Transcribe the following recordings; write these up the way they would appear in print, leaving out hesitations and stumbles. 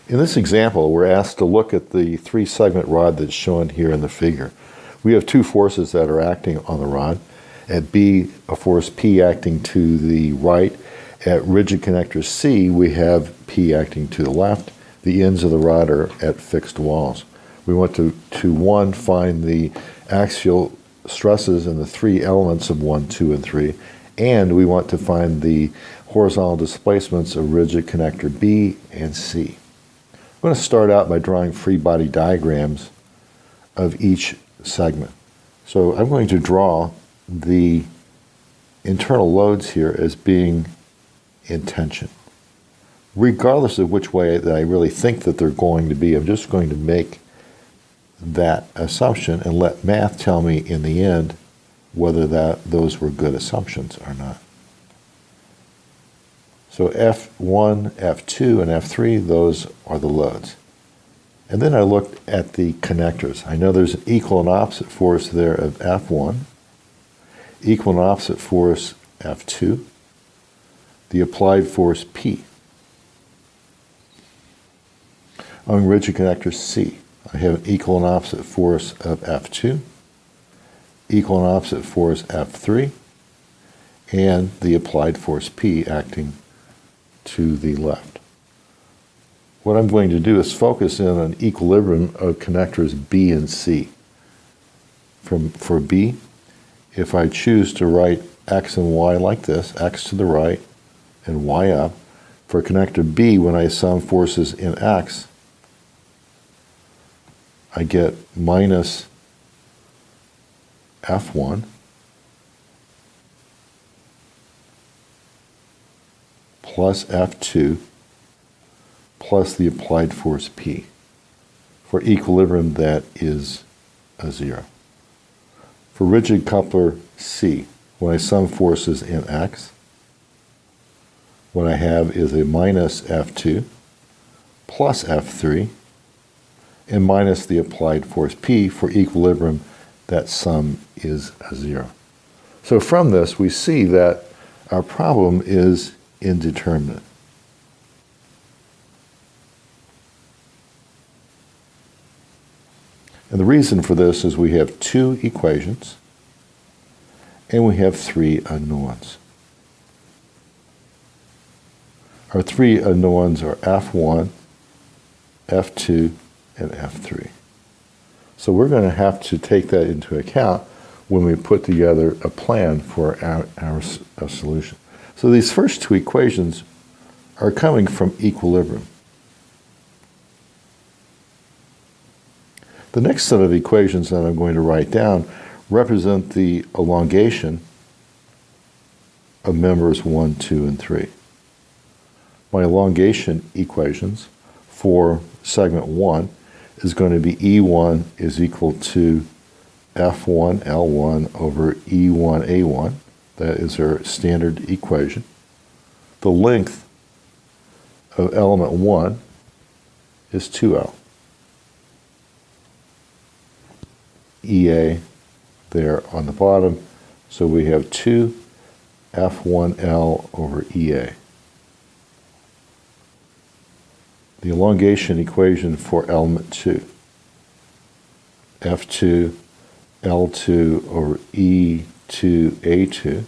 In this example, we're asked to look at the three-segment rod that's shown here in the figure. We have two forces that are acting on the rod. At B, a force P acting to the right. At rigid connector C, we have P acting to the left. The ends of the rod are at fixed walls. We want to one, find the axial stresses in the three elements of 1, 2, and 3, and we want to find the horizontal displacements of rigid connector B and C. I'm going to start out by drawing free body diagrams of each segment. So I'm going to draw the internal loads here as being in tension. Regardless of which way that I really think that they're going to be, I'm just going to make that assumption and let math tell me in the end whether those were good assumptions or not. So F1, F2, and F3, those are the loads. And then I looked at the connectors. I know there's an equal and opposite force there of F1, equal and opposite force F2, the applied force P. On rigid connector C, I have an equal and opposite force of F2, equal and opposite force F3, and the applied force P acting to the left. What I'm going to do is focus in on equilibrium of connectors B and C. For B, if I choose to write X and Y like this, X to the right and Y up, for connector B, when I sum forces in X, I get minus F1 plus F2 plus the applied force P. For equilibrium, that is a 0. For rigid coupler C, when I sum forces in X, what I have is a minus F2 plus F3 and minus the applied force P. For equilibrium, that sum is a 0. So from this, we see that our problem is indeterminate. And the reason for this is we have two equations and we have three unknowns. Our three unknowns are F1, F2, and F3. So we're going to have to take that into account when we put together a plan for our solution. So these first two equations are coming from equilibrium. The next set of equations that I'm going to write down represent the elongation of members 1, 2, and 3. My elongation equations for segment 1 is going to be E1 is equal to F1 L1 over E1 A1. That is our standard equation. The length of element 1 is 2L. EA there on the bottom, so we have 2 F1L over EA. The elongation equation for element 2, F2 L2 over E2A2.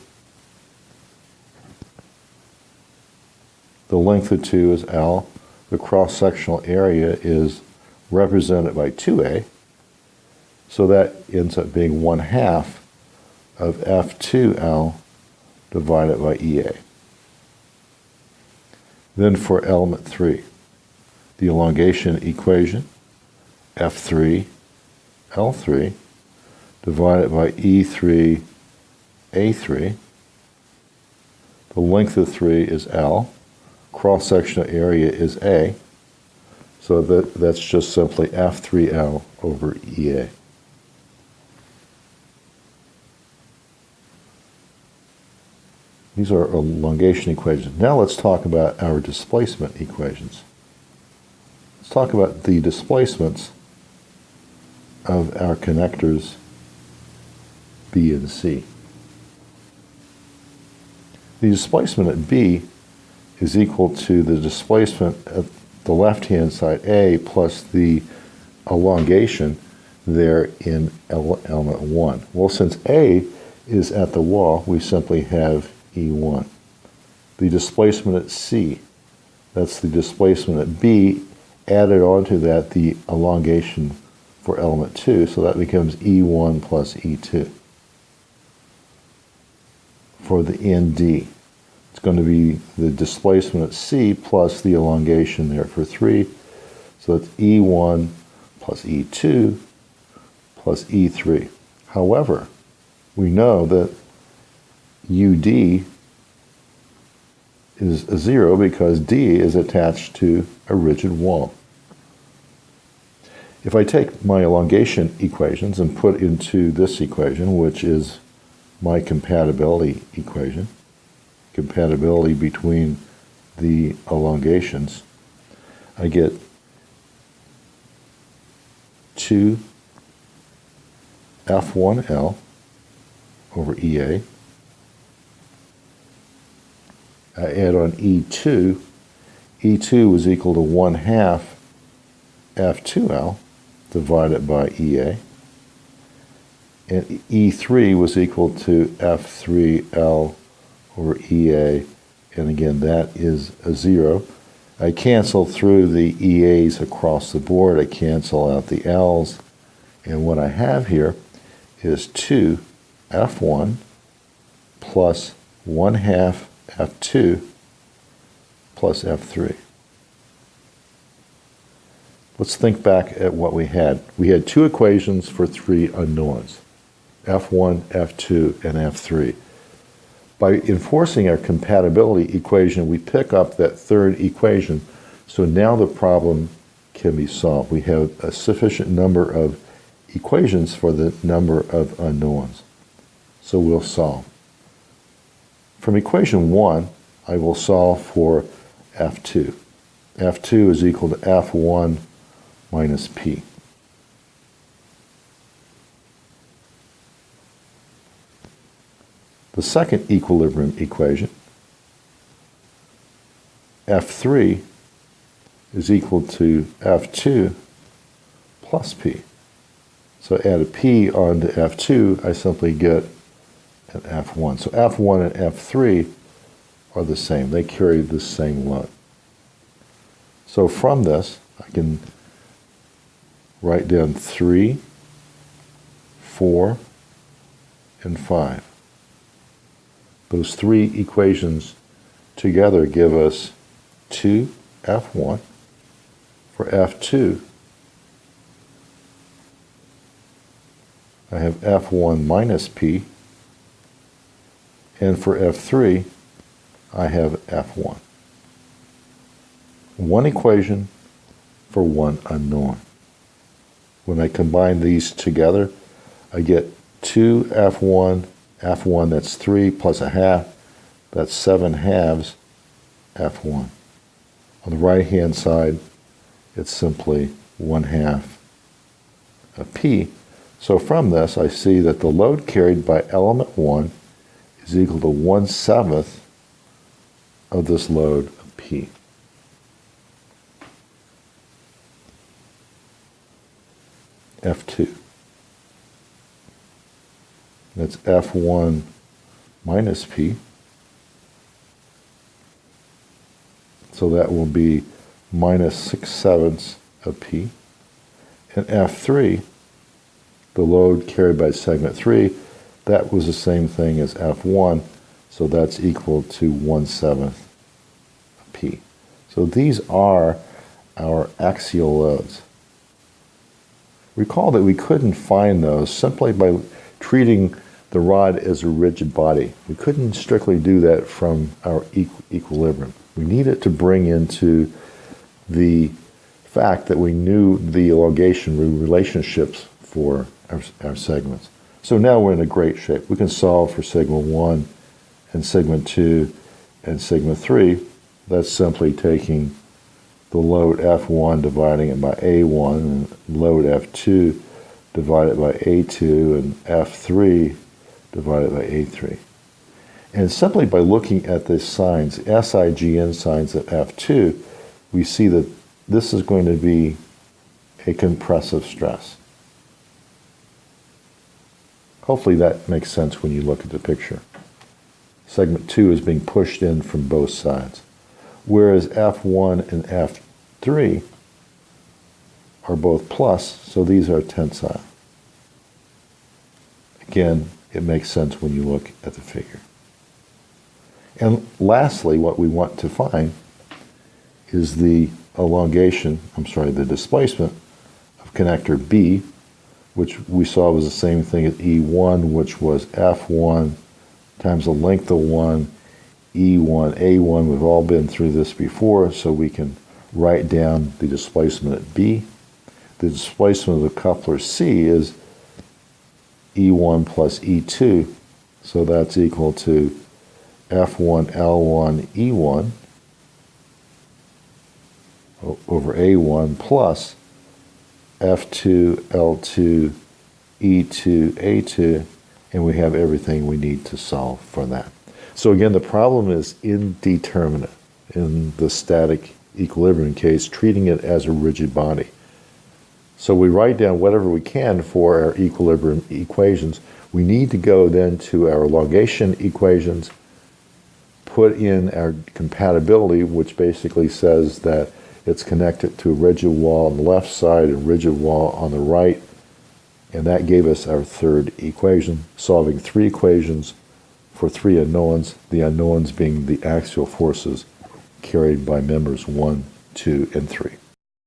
The length of 2 is L. The cross-sectional area is represented by 2A. So that ends up being 1/2 of F2L divided by EA. Then for element 3, the elongation equation, F3 L3 divided by E3A3. The length of 3 is L. Cross-sectional area is A. So that's just simply F3L over EA. These are elongation equations. Now let's talk about our displacement equations. Let's talk about the displacements of our connectors B and C. The displacement at B is equal to the displacement the left-hand side, A, plus the elongation there in element 1. Well, since A is at the wall, we simply have E1. The displacement at C, that's the displacement at B, added onto that the elongation for element 2, so that becomes E1 plus E2. For the ND, it's going to be the displacement at C plus the elongation there for 3, so it's E1 plus E2 plus E3. However, we know that UD is a 0 because D is attached to a rigid wall. If I take my elongation equations and put into this equation, which is my compatibility equation, compatibility between the elongations, I get 2F1L over EA. I add on E2. E2 was equal to 1/2 F2L divided by EA. And E3 was equal to F3L over EA. And again, that is a 0. I cancel through the EAs across the board. I cancel out the L's. And what I have here is 2F1 plus 1/2 F2 plus F3. Let's think back at what we had. We had two equations for three unknowns, F1, F2, and F3. By enforcing our compatibility equation, we pick up that third equation, so now the problem can be solved. We have a sufficient number of equations for the number of unknowns. So we'll solve. From equation 1, I will solve for F2. F2 is equal to F1 minus P. The second equilibrium equation, F3 is equal to F2 plus P. So add a P onto F2, I simply get an F1. So F1 and F3 are the same. They carry the same load. So from this, I can write down 3, 4, and 5. Those three equations together give us 2F1. For F2, I have F1 minus P. And for F3, I have F1. One equation for one unknown. When I combine these together, I get 2F1, F1, that's 3 plus 1/2, that's 7/2 F1. On the right-hand side, it's simply 1/2 of P. So from this, I see that the load carried by element 1 is equal to 1/7 of this load of P. F2. That's F1 minus P. So that will be minus 6/7 of P. And F3, the load carried by segment 3, that was the same thing as F1, so that's equal to 1/7 of P. So these are our axial loads. Recall that we couldn't find those simply by treating the rod as a rigid body. We couldn't strictly do that from our equilibrium. We needed to bring into the fact that we knew the elongation relationships for our segments. So now we're in a great shape. We can solve for sigma 1 and sigma 2 and sigma 3. That's simply taking the load F1, dividing it by A1, and load F2 divided by A2, and F3 divided by A3. And simply by looking at the signs, SIGN signs of F2, we see that this is going to be a compressive stress. Hopefully that makes sense when you look at the picture. Segment 2 is being pushed in from both sides, whereas F1 and F3 are both plus, so these are tensile. Again, it makes sense when you look at the figure. And lastly, what we want to find is the the displacement of connector B, which we saw was the same thing as E1, which was F1 times the length of 1, E1, A1. We've all been through this before, so we can write down the displacement at B. The displacement of the coupler C is E1 plus E2, so that's equal to F1 L1 E1 over A1 plus F2 L2 E2 A2, and we have everything we need to solve for that. So again, the problem is indeterminate in the static equilibrium case, treating it as a rigid body. So we write down whatever we can for our equilibrium equations. We need to go then to our elongation equations, put in our compatibility, which basically says that it's connected to a rigid wall on the left side and rigid wall on the right. And that gave us our third equation, solving three equations for three unknowns, the unknowns being the axial forces carried by members 1, 2, and 3.